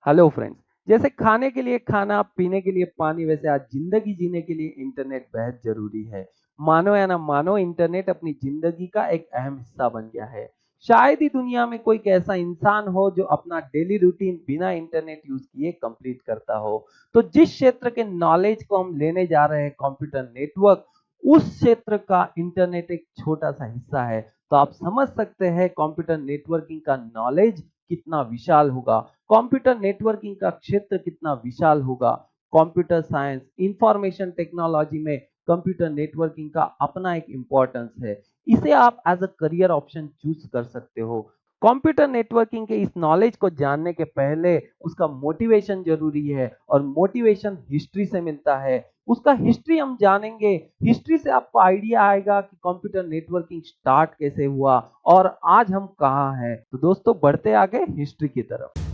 Hello friends. जैसे खाने के लिए खाना, पीने के लिए पानी, वैसे आज जिंदगी जीने के लिए इंटरनेट बेहद जरूरी है। मानो या ना मानो, इंटरनेट अपनी जिंदगी का एक अहम हिस्सा बन गया है। शायद ही दुनिया में कोई ऐसा इंसान हो जो अपना डेली रूटीन बिना इंटरनेट यूज किए कंप्लीट करता हो। तो जिस क्षेत्र के नॉलेज को हम लेने जा रहे हैं, कंप्यूटर नेटवर्क, उस क्षेत्र का इंटरनेट एक छोटा सा हिस्सा है। तो आप समझ सकते हैं कंप्यूटर नेटवर्किंग का नॉलेज कितना विशाल होगा, कंप्यूटर नेटवर्किंग का क्षेत्र कितना विशाल होगा। कंप्यूटर साइंस, इंफॉर्मेशन टेक्नोलॉजी में कंप्यूटर नेटवर्किंग का अपना एक इम्पोर्टेंस है। इसे आप as a career option choose कर सकते हो। कंप्यूटर नेटवर्किंग के इस नॉलेज को जानने के पहले उसका मोटिवेशन जरूरी है, और मोटिवेशन हिस्ट्री से मिलता है। उसका हिस्ट्री हम जानेंगे। हिस्ट्री से आपको आइडिया आएगा कि कंप्यूटर नेटवर्किंग स्टार्ट कैसे हुआ और आज हम कहाँ हैं। तो दोस्तों, बढ़ते आगे हिस्ट्री की तरफ।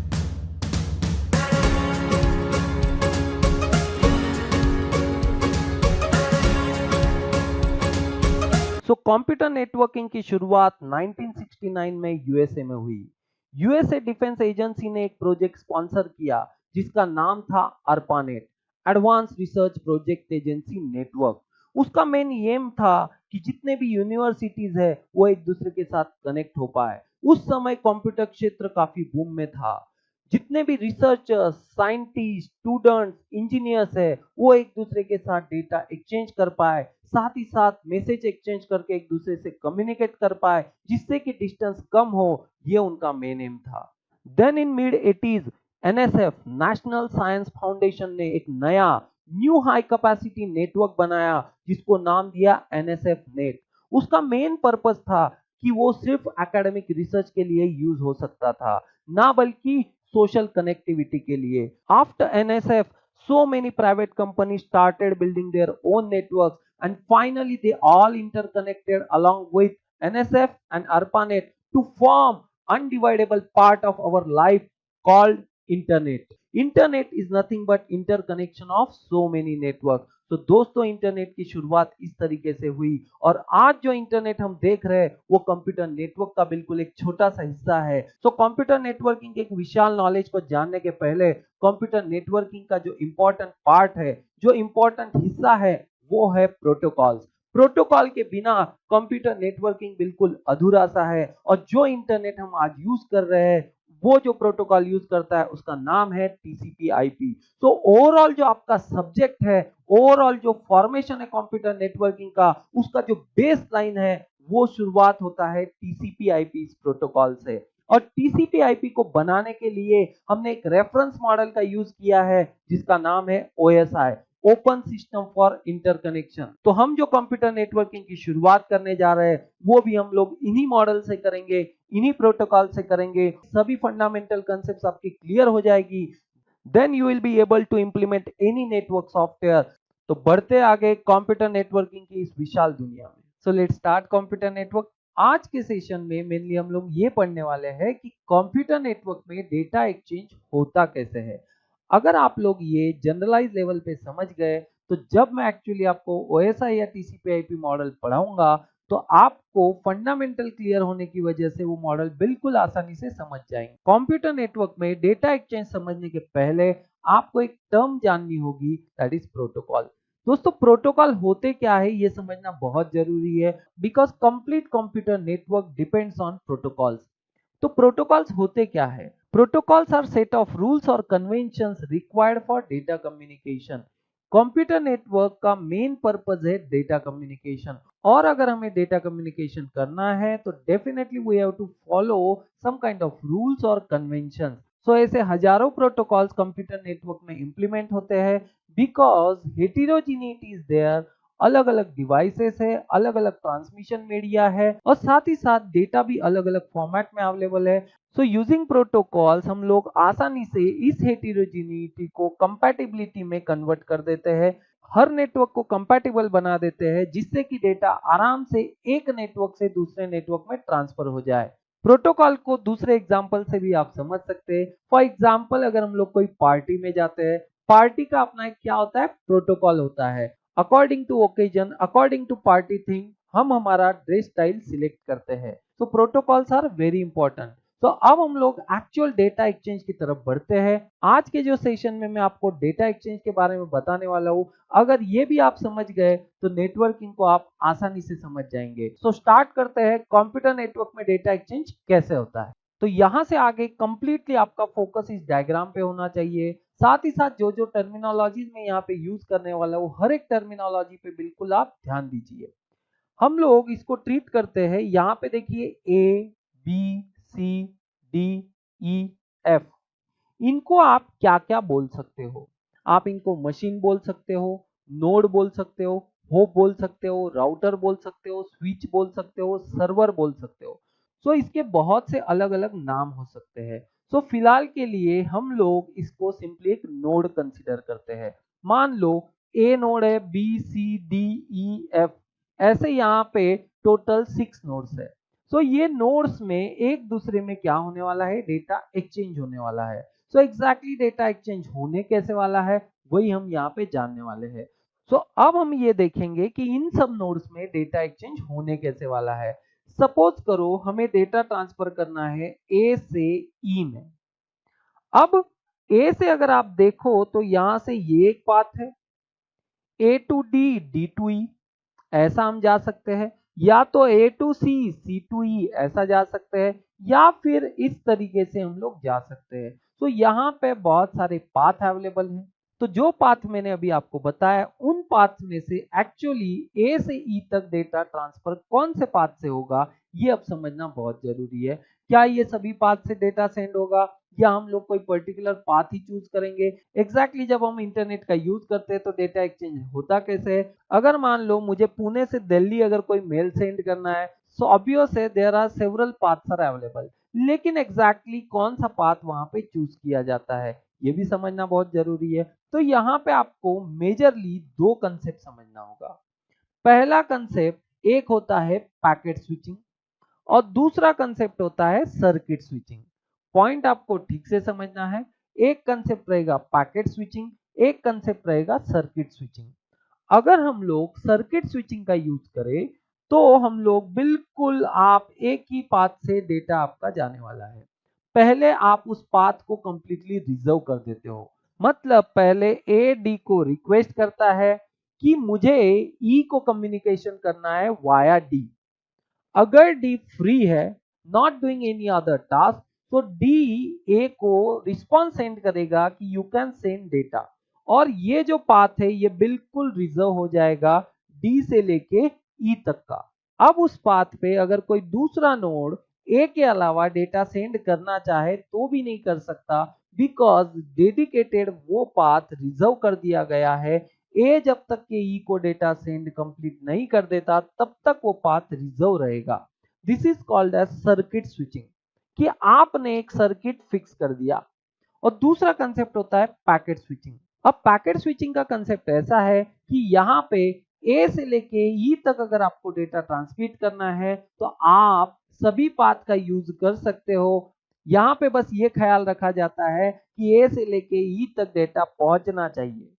कंप्यूटर नेटवर्किंग की शुरुआत 1969 में यूएसए में हुई। यूएसए डिफेंस एजेंसी ने एक प्रोजेक्ट स्पॉन्सर किया जिसका नाम था ARPANET, advance research project agency network. उसका मेन एम था कि जितने भी यूनिवर्सिटीज है वो एक दूसरे के साथ कनेक्ट हो पाए। उस समय कंप्यूटर क्षेत्र काफी बूम में था। जितने भी रिसर्चर्स, साइंटिस्ट, स्टूडेंट्स, इंजीनियर्स है, वो एक दूसरे के साथ डेटा एक्सचेंज कर पाए, साथ ही साथ मैसेज एक्सचेंज करके एक दूसरे से कम्युनिकेट कर पाए, जिससे कि डिस्टेंस कम हो। ये उनका मेन एम था। Then in mid 80s, NSF, National Science Foundation ने एक नया न्यू हाई कैपेसिटी नेटवर्क बनाया जिसको नाम दिया एनएसएफ नेट। उसका मेन पर्पस था कि वो सिर्फ एकेडमिक रिसर्च के लिए यूज हो सकता था, ना बल्कि सोशल कनेक्टिविटी के लिए। After NSF, so many private companies started building their own networks, and finally they all interconnected along with NSF and ARPANET to form undividable part of our life called internet. Internet is nothing but interconnection of so many networks. तो दोस्तों, internet की शुरुआत इस तरीके से हुई, और आज जो इंटरनेट हम देख रहे हैं वो कंप्यूटर नेटवर्क का बिल्कुल एक छोटा सा हिस्सा है। तो कंप्यूटर नेटवर्किंग के एक विशाल नॉलेज को जानने के पहले कंप्यूटर नेटवर्किंग का जो इंपॉर्टेंट पार्ट है, जो इंपॉर्टेंट हिस्सा है, वो है प्रोटोकॉल्स। प्रोटोकॉल के बिना कंप्यूटर नेटवर्किंग बिल्कुल अधूरा सा है, और जो इंटरनेट हम आज यूज कर रहे हैं वो जो प्रोटोकॉल यूज करता है उसका नाम है टीसीपी आईपी। तो ओवरऑल जो आपका सब्जेक्ट है, ओवरऑल जो फॉर्मेशन है कंप्यूटर नेटवर्किंग का, उसका जो बेस लाइन है वो शुरुआत होता है टीसीपी आईपी प्रोटोकॉल से। और टीसीपी आईपी को बनाने के लिए हमने एक रेफरेंस मॉडल का यूज किया है जिसका नाम है OSI, open system for interconnection. तो हम जो कंप्यूटर नेटवर्किंग की शुरुआत करने जा रहे हैं वो भी हम लोग इन्हीं मॉडल से करेंगे, इन्हीं प्रोटोकॉल से करेंगे। सभी फंडामेंटल कंसेप्ट आपकी क्लियर हो जाएगी। Then you will be able to implement any network software. तो बढ़ते आगे कंप्यूटर नेटवर्किंग की इस विशाल दुनिया में। So let's start computer network. आज के सेशन में मेनली हम लोग ये पढ़ने वाले हैं कि कंप्यूटर नेटवर्क में डेटा एक्सचेंज होता कैसे है। अगर आप लोग ये जनरलाइज लेवल पे समझ गए, तो जब मैं एक्चुअली आपको ओएसआई या टीसीपी आईपी मॉडल पढ़ाऊंगा तो आपको फंडामेंटल क्लियर होने की वजह से वो मॉडल बिल्कुल आसानी से समझ जाएंगे। कंप्यूटर नेटवर्क में डेटा एक्सचेंज समझने के पहले आपको एक टर्म जाननी होगी, दैट इज प्रोटोकॉल। दोस्तों, प्रोटोकॉल होते क्या है ये समझना बहुत जरूरी है, because complete computer network depends on protocols. तो प्रोटोकॉल्स होते क्या है? Protocols are set of rules और conventions required for data communication. Computer network का मेन पर्पस है डेटा कम्युनिकेशन, और अगर हमें डेटा कम्युनिकेशन करना है तो definitely we have to follow some kind of rules और कन्वेंशंस। सो ऐसे हजारों प्रोटोकॉल्स कंप्यूटर नेटवर्क में इंप्लीमेंट होते हैं, बिकॉज हेटेरोजेनिटी इज देयर। अलग अलग डिवाइसेस है, अलग अलग ट्रांसमिशन मीडिया है, और साथ ही साथ डेटा भी अलग अलग फॉर्मेट में अवेलेबल है। सो यूजिंग प्रोटोकॉल्स हम लोग आसानी से इस हेटेरोजेनिटी को कंपैटिबिलिटी में कन्वर्ट कर देते हैं, हर नेटवर्क को कंपैटिबल बना देते हैं, जिससे कि डेटा आराम से एक नेटवर्क से दूसरे नेटवर्क में ट्रांसफर हो जाए। प्रोटोकॉल को दूसरे एग्जांपल से भी आप समझ सकते हैं। फॉर एग्जांपल, अगर हम लोग कोई पार्टी में जाते हैं, पार्टी का अपना एक क्या होता है, प्रोटोकॉल होता है। According to occasion, according to party thing, हम हमारा ड्रेस स्टाइल सिलेक्ट करते हैं। तो प्रोटोकॉल्स आर वेरी इंपॉर्टेंट। तो अब हम लोग एक्चुअल डेटा एक्सचेंज की तरफ बढ़ते हैं। आज के जो सेशन में मैं आपको डेटा एक्सचेंज के बारे में बताने वाला हूँ। अगर ये भी आप समझ गए तो नेटवर्किंग को आप आसानी से समझ जाएंगे। तो स्टार्ट करते हैं, कंप्यूटर नेटवर्क में डेटा एक्सचेंज कैसे होता है। तो यहाँ से आगे कंप्लीटली आपका फोकस इस डायग्राम पे होना चाहिए। साथ ही साथ जो जो टर्मिनोलॉजी में यहाँ पे यूज करने वाला हूँ, हर एक टर्मिनोलॉजी पे बिल्कुल आप ध्यान दीजिए। हम लोग इसको ट्रीट करते हैं, यहाँ पे देखिए A B C D E F. इनको आप क्या क्या बोल सकते हो? आप इनको मशीन बोल सकते हो, नोड बोल सकते हो, होप बोल सकते हो, राउटर बोल सकते हो, स्विच बोल सकते हो, सर्वर बोल सकते हो। सो इसके बहुत से अलग अलग नाम हो सकते हैं। सो फिलहाल के लिए हम लोग इसको सिंपली एक नोड कंसीडर करते हैं। मान लो ए नोड है, B C D E F, ऐसे यहाँ पे टोटल 6 नोड्स है। सो ये नोड्स में एक दूसरे में क्या होने वाला है? डेटा एक्सचेंज होने वाला है। सो एग्जैक्टली डेटा एक्सचेंज होने कैसे वाला है, वही हम यहाँ पे जानने वाले हैं। सो अब हम ये देखेंगे कि इन सब नोड्स में डेटा एक्सचेंज होने कैसे वाला है। सपोज करो हमें डेटा ट्रांसफर करना है ए से ई में। अब ए से अगर आप देखो तो यहां से ये एक पाथ है, ए टू डी, डी टू ई, ऐसा हम जा सकते हैं। या तो ए टू सी, सी टू ई, ऐसा जा सकते हैं। या फिर इस तरीके से हम लोग जा सकते हैं। तो यहाँ पे बहुत सारे पाथ अवेलेबल हैं। तो जो पाथ मैंने अभी आपको बताया, उन पाथ में से एक्चुअली ए से ई तक डेटा ट्रांसफर कौन से पाथ से होगा, ये अब समझना बहुत जरूरी है। क्या ये सभी पाथ से डेटा सेंड होगा, या हम लोग कोई पर्टिकुलर पाथ ही चूज करेंगे? एग्जैक्टली जब हम इंटरनेट का यूज करते हैं तो डेटा एक्सचेंज होता कैसे है? अगर मान लो मुझे पुणे से दिल्ली अगर कोई मेल सेंड करना है, सो ऑब्वियस है there are several paths are available. लेकिन एग्जैक्टली कौन सा पाथ वहां पे चूज किया जाता है, ये भी समझना बहुत जरूरी है। तो यहाँ पे आपको मेजरली दो कंसेप्ट समझना होगा। पहला कंसेप्ट एक होता है पैकेट स्विचिंग, और दूसरा कंसेप्ट होता है सर्किट स्विचिंग। पॉइंट आपको ठीक से समझना है। एक कंसेप्ट रहेगा पैकेट स्विचिंग, एक कंसेप्ट रहेगा सर्किट स्विचिंग। अगर हम लोग सर्किट स्विचिंग का यूज करें तो हम लोग बिल्कुल आप एक ही पाथ से डेटा आपका जाने वाला है। पहले आप उस पाथ को कंप्लीटली रिजर्व कर देते हो। मतलब पहले ए डी को रिक्वेस्ट करता है कि मुझे ई को कम्युनिकेशन करना है वाया डी। अगर डी फ्री है, not doing any other task, तो डी ए को रिस्पॉन्स सेंड करेगा कि यू कैन सेंड डेटा। और ये जो पाथ है ये बिल्कुल रिजर्व हो जाएगा डी से लेके ई तक का। अब उस पाथ पे अगर कोई दूसरा नोड ए के अलावा डेटा सेंड करना चाहे तो भी नहीं कर सकता, बिकॉज डेडिकेटेड वो पाथ रिजर्व कर दिया गया है। ए जब तक के ई को डेटा सेंड कंप्लीट नहीं कर देता तब तक वो पाथ रिजर्व रहेगा। This is called as circuit switching, कि आपने एक सर्किट फिक्स कर दिया। और दूसरा कंसेप्ट होता है पैकेट स्विचिंग। अब पैकेट स्विचिंग का कंसेप्ट ऐसा है कि यहाँ पे ए से लेके ई तक अगर आपको डेटा ट्रांसमिट करना है तो आप सभी पाथ का यूज कर सकते हो। यहाँ पे बस ये ख्याल रखा जाता है कि ए से लेके ई तक डेटा पहुंचना चाहिए।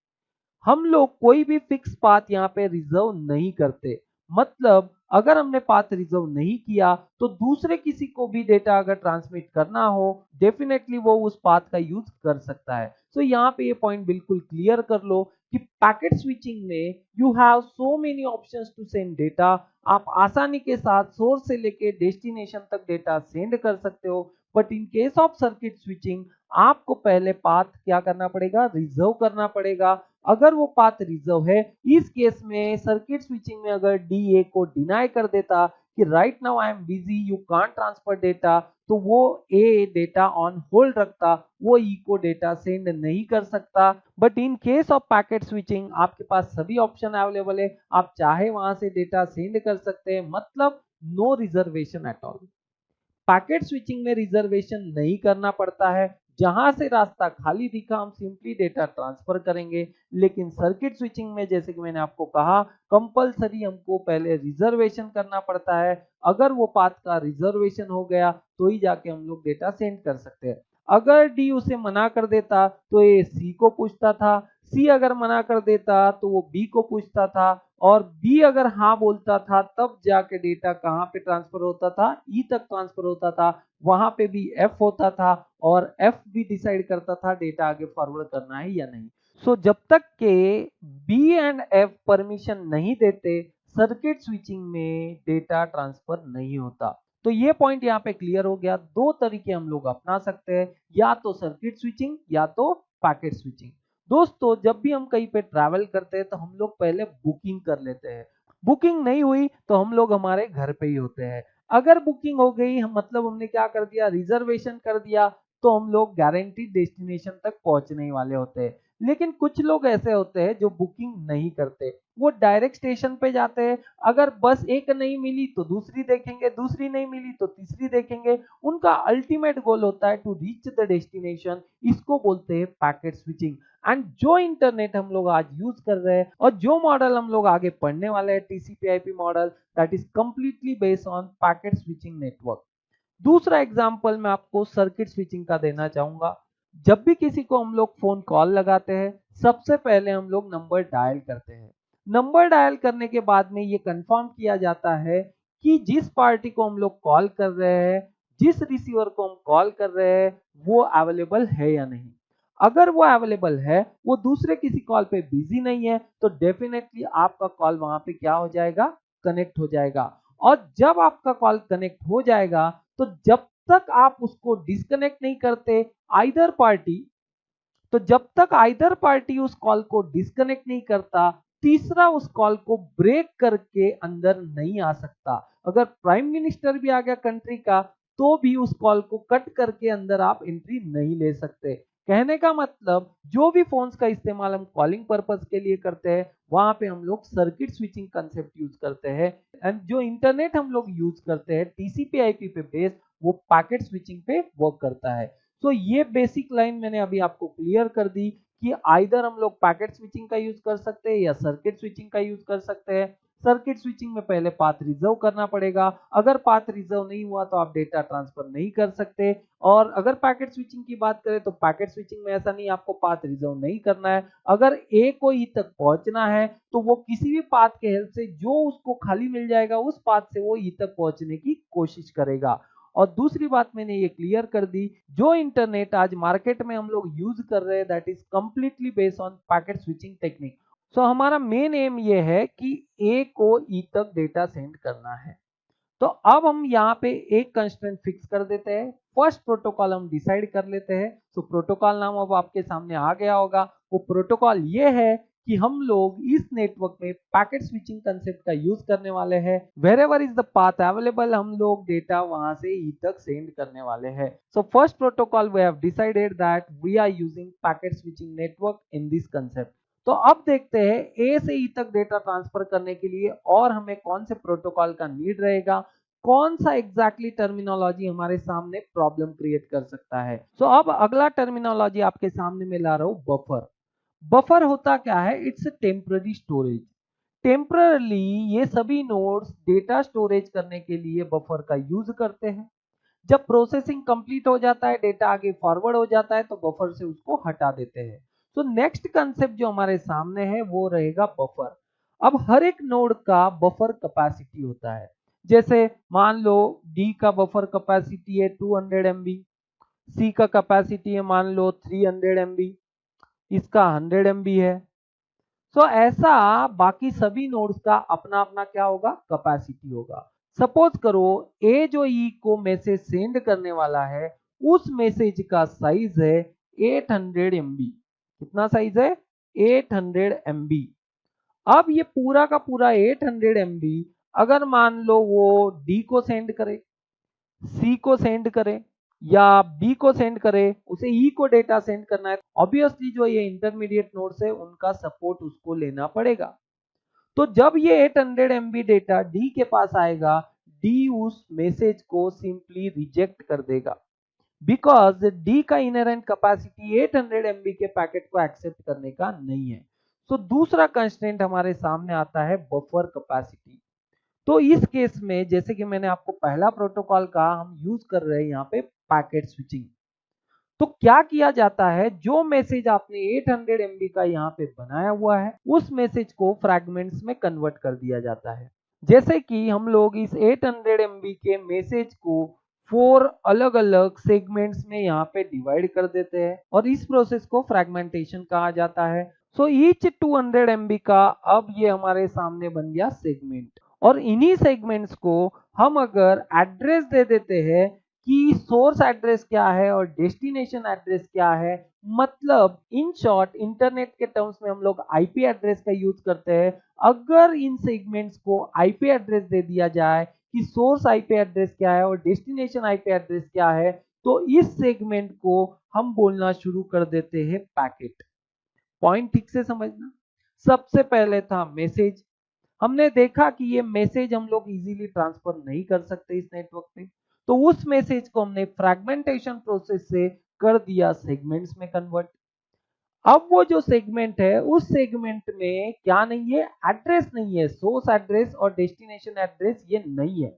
हम लोग कोई भी फिक्स पाथ यहाँ पे रिजर्व नहीं करते। मतलब अगर हमने पाथ रिजर्व नहीं किया तो दूसरे किसी को भी डेटा अगर ट्रांसमिट करना हो, डेफिनेटली वो उस पाथ का यूज कर सकता है। तो यहाँ पे ये पॉइंट बिल्कुल क्लियर कर लो कि पैकेट स्विचिंग में you have so many options to send data. आप आसानी के साथ सोर्स से लेके डेस्टिनेशन तक डेटा सेंड कर सकते हो। But in case of circuit switching आपको पहले पाथ क्या करना पड़ेगा? रिजर्व करना पड़ेगा। अगर वो पाथ रिजर्व है, इस केस में सर्किट स्विचिंग में अगर डी ए को डिनाई कर देता कि right now I am busy, you can't transfer data, तो वो ए डेटा ऑन होल्ड रखता, वो ई को डेटा सेंड नहीं कर सकता। But in case of packet switching आपके पास सभी ऑप्शन अवेलेबल है, आप चाहे वहां से डेटा सेंड कर सकते हैं। मतलब no reservation at all. Packet switching में रिजर्वेशन नहीं करना पड़ता है, जहां से रास्ता खाली दिखा हम सिंपली डेटा ट्रांसफर करेंगे। लेकिन सर्किट स्विचिंग में जैसे कि मैंने आपको कहा, कंपलसरी हमको पहले रिजर्वेशन करना पड़ता है। अगर वो पाथ का रिजर्वेशन हो गया तो ही जाके हम लोग डेटा सेंड कर सकते हैं। अगर डी उसे मना कर देता तो ये सी को पूछता था, सी अगर मना कर देता तो वो बी को पूछता था, और बी अगर हाँ बोलता था तब जाके डेटा कहाँ पे ट्रांसफर होता था, ई तक ट्रांसफर होता था, वहां पे भी एफ होता था और एफ भी डिसाइड करता था डेटा आगे फॉरवर्ड करना है या नहीं। सो जब तक के बी एंड एफ परमिशन नहीं देते सर्किट स्विचिंग में डेटा ट्रांसफर नहीं होता। तो ये पॉइंट यहाँ पे क्लियर हो गया। दो तरीके हम लोग अपना सकते हैं, या तो सर्किट स्विचिंग या तो पैकेट स्विचिंग। दोस्तों जब भी हम कहीं पे ट्रैवल करते हैं तो हम लोग पहले बुकिंग कर लेते हैं। बुकिंग नहीं हुई तो हम लोग हमारे घर पे ही होते हैं। अगर बुकिंग हो गई मतलब हमने क्या कर दिया, रिजर्वेशन कर दिया, तो हम लोग गारंटीड डेस्टिनेशन तक पहुंचने ही वाले होते हैं। लेकिन कुछ लोग ऐसे होते हैं जो बुकिंग नहीं करते, वो डायरेक्ट स्टेशन पे जाते हैं। अगर बस एक नहीं मिली तो दूसरी देखेंगे, दूसरी नहीं मिली तो तीसरी देखेंगे। उनका अल्टीमेट गोल होता है टू रीच द डेस्टिनेशन। इसको बोलते हैं पैकेट स्विचिंग। एंड जो इंटरनेट हम लोग आज यूज कर रहे हैं और जो मॉडल हम लोग आगे पढ़ने वाले हैं टीसीपी/आईपी model, that is completely based on packet switching network. दूसरा एग्जांपल मैं आपको सर्किट स्विचिंग का देना चाहूंगा। जब भी किसी को हम लोग फोन कॉल लगाते हैं सबसे पहले हम लोग नंबर डायल करते हैं। नंबर डायल करने के बाद में ये कंफर्म किया जाता है कि जिस पार्टी को हम लोग कॉल कर रहे हैं, जिस रिसीवर को हम कॉल कर रहे हैं, वो अवेलेबल है या नहीं। अगर वो अवेलेबल है, वो दूसरे किसी कॉल पे बिजी नहीं है, तो डेफिनेटली आपका कॉल वहां पे क्या हो जाएगा, कनेक्ट हो जाएगा। और जब आपका कॉल कनेक्ट हो जाएगा तो जब तक आप उसको डिस्कनेक्ट नहीं करते आइदर पार्टी, तो जब तक आइदर पार्टी उस कॉल को डिस्कनेक्ट नहीं करता, तीसरा उस कॉल को ब्रेक करके अंदर नहीं आ सकता। अगर प्राइम मिनिस्टर भी आ गया कंट्री का तो भी उस कॉल को कट करके अंदर आप एंट्री नहीं ले सकते। कहने का मतलब जो भी फोन्स का इस्तेमाल हम कॉलिंग पर्पस के लिए करते हैं वहां पे हम लोग सर्किट स्विचिंग कंसेप्ट यूज करते हैं। एंड जो इंटरनेट हम लोग यूज करते हैं टीसीपी आईपी पे बेस्ड, वो पैकेट स्विचिंग पे वर्क करता है। तो ये बेसिक लाइन मैंने अभी आपको क्लियर कर दी कि आइदर हम लोग पैकेट स्विचिंग का यूज कर सकते हैं या सर्किट स्विचिंग का यूज कर सकते हैं। सर्किट स्विचिंग में पहले पाथ रिजर्व करना पड़ेगा। अगर पाथ रिजर्व नहीं हुआ तो आप डेटा ट्रांसफर नहीं कर सकते। और अगर पैकेट स्विचिंग की बात करें तो पैकेट स्विचिंग में ऐसा नहीं, आपको पाथ रिजर्व नहीं करना है। अगर ए को ई तक पहुंचना है तो वो किसी भी पाथ के हेल्प से जो उसको खाली मिल जाएगा उस पाथ से वो ई तक पहुंचने की कोशिश करेगा। और दूसरी बात मैंने ये क्लियर कर दी, जो इंटरनेट आज मार्केट में हम लोग यूज कर रहे हैं that is completely based on packet switching technique. So हमारा मेन एम ये है कि ए को ई तक डेटा सेंड करना है। तो अब हम यहाँ पे एक कंस्ट्रेंट फिक्स कर देते हैं। फर्स्ट प्रोटोकॉल हम डिसाइड कर लेते हैं। तो प्रोटोकॉल नाम अब आपके सामने आ गया होगा। वो प्रोटोकॉल ये है कि हम लोग इस नेटवर्क में पैकेट स्विचिंग कंसेप्ट का यूज करने वाले हैं। Wherever is the path available, हम लोग डेटा वहां से ई तक सेंड करने वाले हैं। So first protocol we have decided that we are using packet switching network in this concept. तो अब देखते हैं ए से ई तक डेटा ट्रांसफर करने के लिए और हमें कौन से प्रोटोकॉल का नीड रहेगा, कौन सा एग्जैक्टली टर्मिनोलॉजी हमारे सामने प्रॉब्लम क्रिएट कर सकता है। सो अब अगला टर्मिनोलॉजी आपके सामने मैं ला रहा हूं, बफर। बफर होता क्या है, इट्स टेम्पररी स्टोरेज। टेम्पररली ये सभी नोड्स डेटा स्टोरेज करने के लिए बफर का यूज करते हैं। जब प्रोसेसिंग कंप्लीट हो जाता है, डेटा आगे फॉरवर्ड हो जाता है, तो बफर से उसको हटा देते हैं। तो नेक्स्ट कंसेप्ट जो हमारे सामने है वो रहेगा बफर। अब हर एक नोड का बफर कैपेसिटी होता है। जैसे मान लो डी का बफर कैपेसिटी है 200 MB, सी का कैपेसिटी है मान लो 300 MB, इसका 100 MB है। तो ऐसा बाकी सभी नोड्स का अपना अपना क्या होगा, कैपेसिटी होगा। सपोज करो ए जो ई को मैसेज सेंड करने वाला है उस मैसेज का साइज है 800 MB। कितना साइज है, 800 MB। अब ये पूरा का पूरा 800 MB अगर मान लो वो डी को सेंड करे, सी को सेंड करे या बी को सेंड करे, उसे ई को डेटा सेंड करना है, ऑब्वियसली जो ये इंटरमीडिएट नोड्स है उनका सपोर्ट उसको लेना पड़ेगा। तो जब ये 800 MB डेटा डी के पास आएगा, डी उस मैसेज को सिंपली रिजेक्ट कर देगा बिकॉज डी का इनहेरेंट कैपेसिटी 800 MB के पैकेट को एक्सेप्ट करने का नहीं है। तो दूसरा कंस्ट्रेंट हमारे सामने आता है बफर कैपेसिटी। तो इस केस में जैसे कि मैंने आपको पहला प्रोटोकॉल कहा, हम यूज कर रहे हैं यहाँ पे पैकेट स्विचिंग। तो क्या किया जाता है, जो मैसेज आपने 800 MB का यहाँ पे बनाया हुआ है उस मैसेज को फ्रैगमेंट्स में कन्वर्ट कर दिया जाता है। जैसे कि हम लोग इस 800 MB के मैसेज को 4 अलग अलग सेगमेंट्स में यहाँ पे डिवाइड कर देते हैं और इस प्रोसेस को फ्रैगमेंटेशन कहा जाता है। सो ईच 200 MB का अब ये हमारे सामने बन गया सेगमेंट, और इन्हीं सेगमेंट्स को हम अगर एड्रेस दे देते हैं कि सोर्स एड्रेस क्या है और डेस्टिनेशन एड्रेस क्या है, मतलब इन शॉर्ट इंटरनेट के टर्म्स में हम लोग आईपी एड्रेस का यूज करते हैं। अगर इन सेगमेंट्स को आईपी एड्रेस दे दिया जाए कि सोर्स आईपी एड्रेस क्या है और डेस्टिनेशन आईपी एड्रेस क्या है, तो इस सेगमेंट को हम बोलना शुरू कर देते हैं पैकेट। पॉइंट ठीक से समझना। सबसे पहले था मैसेज। हमने देखा कि ये मैसेज हम लोग इजीली ट्रांसफर नहीं कर सकते इस नेटवर्क पे, तो उस मैसेज को हमने फ्रैगमेंटेशन प्रोसेस से कर दिया सेगमेंट्स में कन्वर्ट। अब वो जो सेगमेंट है उस सेगमेंट में क्या नहीं है, एड्रेस नहीं है, सोर्स एड्रेस और डेस्टिनेशन एड्रेस ये नहीं है।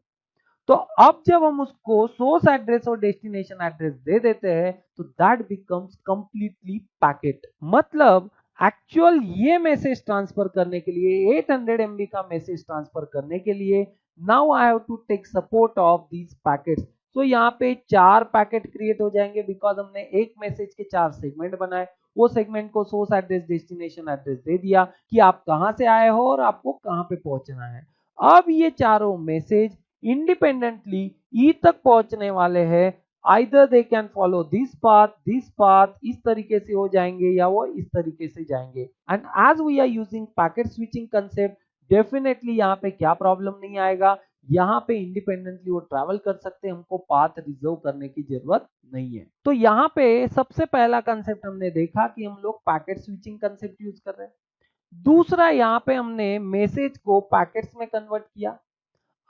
तो अब जब हम उसको सोर्स एड्रेस और डेस्टिनेशन एड्रेस दे देते हैं तो दैट बिकम्स कंप्लीटली पैकेट। मतलब एक्चुअल ये मैसेज ट्रांसफर करने के लिए 800 MB का मैसेज ट्रांसफर करने के लिए now I have to take support of these packets. तो यहाँ पे 4 पैकेट क्रिएट हो जाएंगे बिकॉज हमने एक मैसेज के 4 सेगमेंट बनाए। वो सेगमेंट को सोर्स एड्रेस डेस्टिनेशन एड्रेस दे दिया कि आप कहां से आए हो और आपको कहां पे पहुंचना है। अब ये चारों मैसेज इंडिपेंडेंटली ई तक पहुंचने वाले हैं। Either they can follow this path, इस तरीके से हो जाएंगे या वो इस तरीके से जाएंगे। And as we are using packet switching concept, definitely यहाँ पे क्या प्रॉब्लम नहीं आएगा, यहाँ पे इंडिपेंडेंटली वो ट्रैवल कर सकते हैं, हमको पाथ रिजर्व करने की जरूरत नहीं है। तो यहाँ पे सबसे पहला कंसेप्ट हमने देखा कि हम लोग पैकेट स्विचिंग कंसेप्ट यूज कर रहे हैं। दूसरा, यहाँ पे हमने मैसेज को पैकेट्स में कन्वर्ट किया।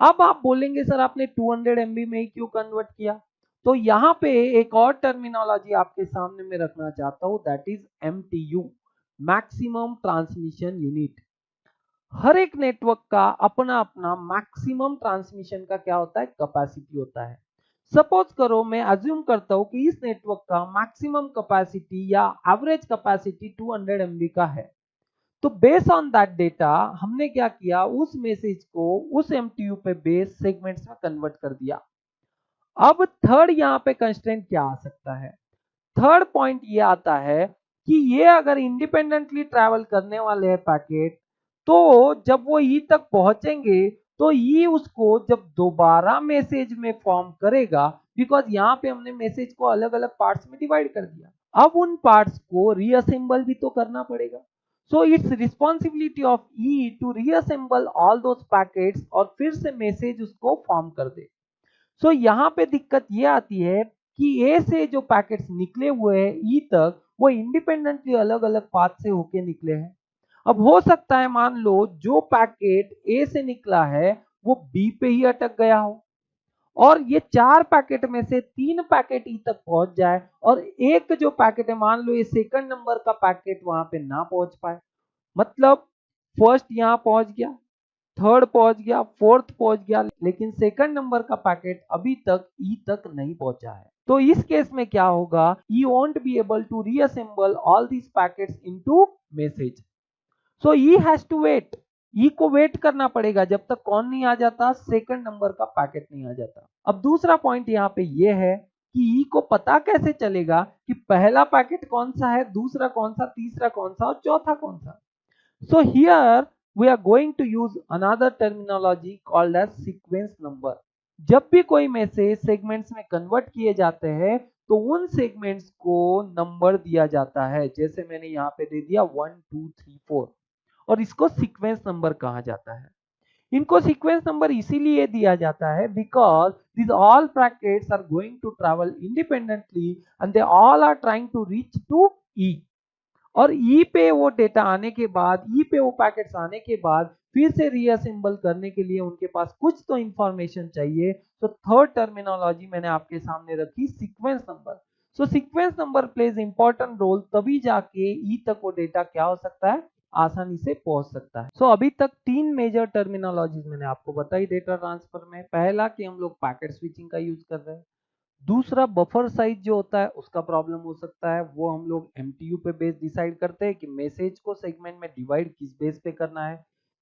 अब आप बोलेंगे सर आपने 200 MB में ही क्यों कन्वर्ट किया, तो यहाँ पे एक और टर्मिनोलॉजी आपके सामने में रखना चाहता हूं, that is MTU, maximum transmission unit. हर एक नेटवर्क का अपना अपना मैक्सिमम ट्रांसमिशन का क्या होता है, कैपेसिटी होता है। सपोज करो मैं अज्यूम करता हूं कि इस नेटवर्क का मैक्सिमम कैपेसिटी या एवरेज कैपेसिटी 200 MB का है। तो बेस ऑन दैट डेटा हमने क्या किया, उस मैसेज को उस MTU पे बेस सेगमेंट्स में कन्वर्ट कर दिया। अब थर्ड यहाँ पे कंस्ट्रेंट क्या आ सकता है, थर्ड पॉइंट ये आता है कि ये अगर इंडिपेंडेंटली ट्रैवल करने वाले हैं पैकेट, तो जब वो ई तक पहुंचेंगे तो ये उसको जब दोबारा मैसेज में फॉर्म करेगा, बिकॉज यहाँ पे हमने मैसेज को अलग अलग पार्ट्स में डिवाइड कर दिया, अब उन पार्ट्स को रीअसेंबल भी तो करना पड़ेगा। So it's responsibility of E to reassemble all those packets और फिर से मैसेज उसको फॉर्म कर दे। सो यहाँ पे दिक्कत ये आती है कि ए से जो पैकेट्स निकले हुए हैं ई तक, वो इंडिपेंडेंटली अलग अलग पाथ से होके निकले हैं। अब हो सकता है मान लो जो पैकेट ए से निकला है वो बी पे ही अटक गया हो, और ये 4 पैकेट में से 3 पैकेट ई तक पहुंच जाए और एक जो पैकेट है मान लो ये सेकंड नंबर का पैकेट वहां पे ना पहुंच पाए। मतलब फर्स्ट यहाँ पहुंच गया, थर्ड पहुंच गया, फोर्थ पहुंच गया, लेकिन सेकंड नंबर का पैकेट अभी तक ई तक नहीं पहुंचा है। तो इस केस में क्या होगा, E won't be able to reassemble all these packets into message. So E has to wait, E को वेट करना पड़ेगा जब तक कौन नहीं आ जाता, सेकंड नंबर का पैकेट नहीं आ जाता। अब दूसरा पॉइंट यहाँ पे ये है कि ई को पता कैसे चलेगा कि पहला पैकेट कौन सा है, दूसरा कौन सा, तीसरा कौन सा और चौथा कौन सा। So here we are going to use another terminology called as sequence number. जब भी कोई मैसेज सेगमेंट्स में कन्वर्ट किए जाते हैं तो उन सेगमेंट्स को नंबर दिया जाता है, जैसे मैंने यहाँ पे दे दिया 1 2 3 4, और इसको सीक्वेंस नंबर कहा जाता है। इनको सीक्वेंस नंबर इसीलिए दिया जाता है because these all packets are going to travel independently and they all are trying to reach to E। और ई पे वो डेटा आने के बाद, ई पे वो पैकेट्स आने के बाद फिर से रीअसेंबल करने के लिए उनके पास कुछ तो इंफॉर्मेशन चाहिए। तो थर्ड टर्मिनोलॉजी मैंने आपके सामने रखी, sequence number. So sequence number plays important role, तभी जाके ई तक वो डेटा क्या हो सकता है, आसानी से पहुंच सकता है। सो अभी तक 3 मेजर टर्मिनोलॉजीज मैंने आपको बताई डेटा ट्रांसफर में। पहला कि हम लोग पैकेट स्विचिंग का यूज कर रहे हैं, दूसरा बफर साइज जो होता है उसका प्रॉब्लम हो सकता है, वो हम लोग एमटीयू पे बेस डिसाइड करते हैं कि मैसेज को सेगमेंट में डिवाइड किस बेस पे करना है।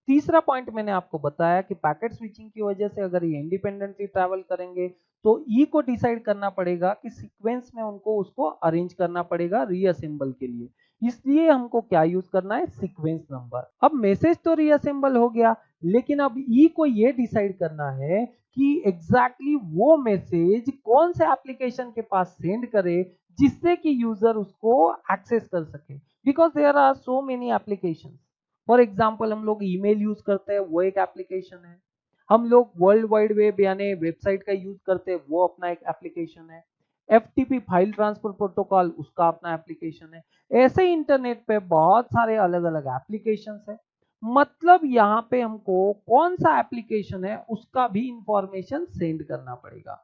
तीसरा पॉइंट मैंने आपको बताया कि पैकेट स्विचिंग की वजह से अगर ये इंडिपेंडेंटली ट्रैवल करेंगे तो ई को डिसाइड करना पड़ेगा कि सीक्वेंस में उनको उसको अरेंज करना पड़ेगा रीअसेंबल के लिए, इसलिए हमको क्या यूज करना है, सीक्वेंस नंबर। अब मैसेज तो रीअसेंबल हो गया, लेकिन अब ई को ये डिसाइड करना है कि एग्जैक्टली वो मैसेज कौन से एप्लीकेशन के पास सेंड करे जिससे कि यूजर उसको एक्सेस कर सके, because there are so many application. For example हम लोग ईमेल यूज करते हैं, वो एक एप्लीकेशन है। हम लोग वर्ल्ड वाइड वेब यानी वेबसाइट का यूज करते हैं, वो अपना एक एप्लीकेशन है। एफटीपी फाइल ट्रांसफर प्रोटोकॉल उसका अपना एप्लीकेशन है। ऐसे ही इंटरनेट पे बहुत सारे अलग अलग एप्लीकेशन है। मतलब यहाँ पे हमको कौन सा एप्लीकेशन है उसका भी इंफॉर्मेशन सेंड करना पड़ेगा।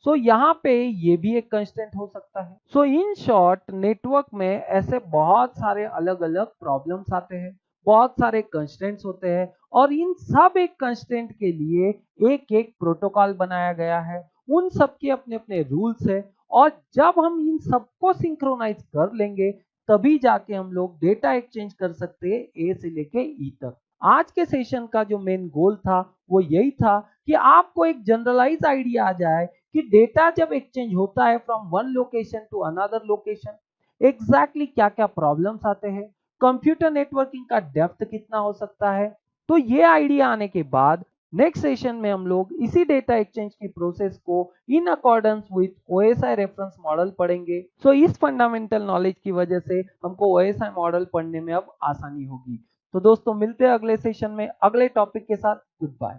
सो यहाँ पे ये भी एक कंस्ट्रेंट हो सकता है। सो इन शॉर्ट नेटवर्क में ऐसे बहुत सारे अलग अलग प्रॉब्लम्स आते हैं, बहुत सारे कंस्ट्रेंट्स होते हैं, और इन सब एक कंस्ट्रेंट के लिए एक एक प्रोटोकॉल बनाया गया है। उन सब के अपने अपने रूल्स है, और जब हम इन सबको सिंक्रोनाइज कर लेंगे तभी जाके हम लोग डेटा एक्सचेंज कर सकते हैं ए से लेके ई तक। आज के सेशन का जो मेन गोल था वो यही था कि आपको एक जनरलाइज आइडिया आ जाए कि डेटा जब एक्सचेंज होता है from one location to another location, exactly क्या क्या प्रॉब्लम्स आते हैं, कंप्यूटर नेटवर्किंग का डेप्थ कितना हो सकता है। तो ये आइडिया आने के बाद नेक्स्ट सेशन में हम लोग इसी डेटा एक्सचेंज की प्रोसेस को in accordance with OSI reference model पढ़ेंगे। सो इस फंडामेंटल नॉलेज की वजह से हमको ओएसआई मॉडल पढ़ने में अब आसानी होगी। तो दोस्तों मिलते हैं अगले सेशन में अगले टॉपिक के साथ। Good bye.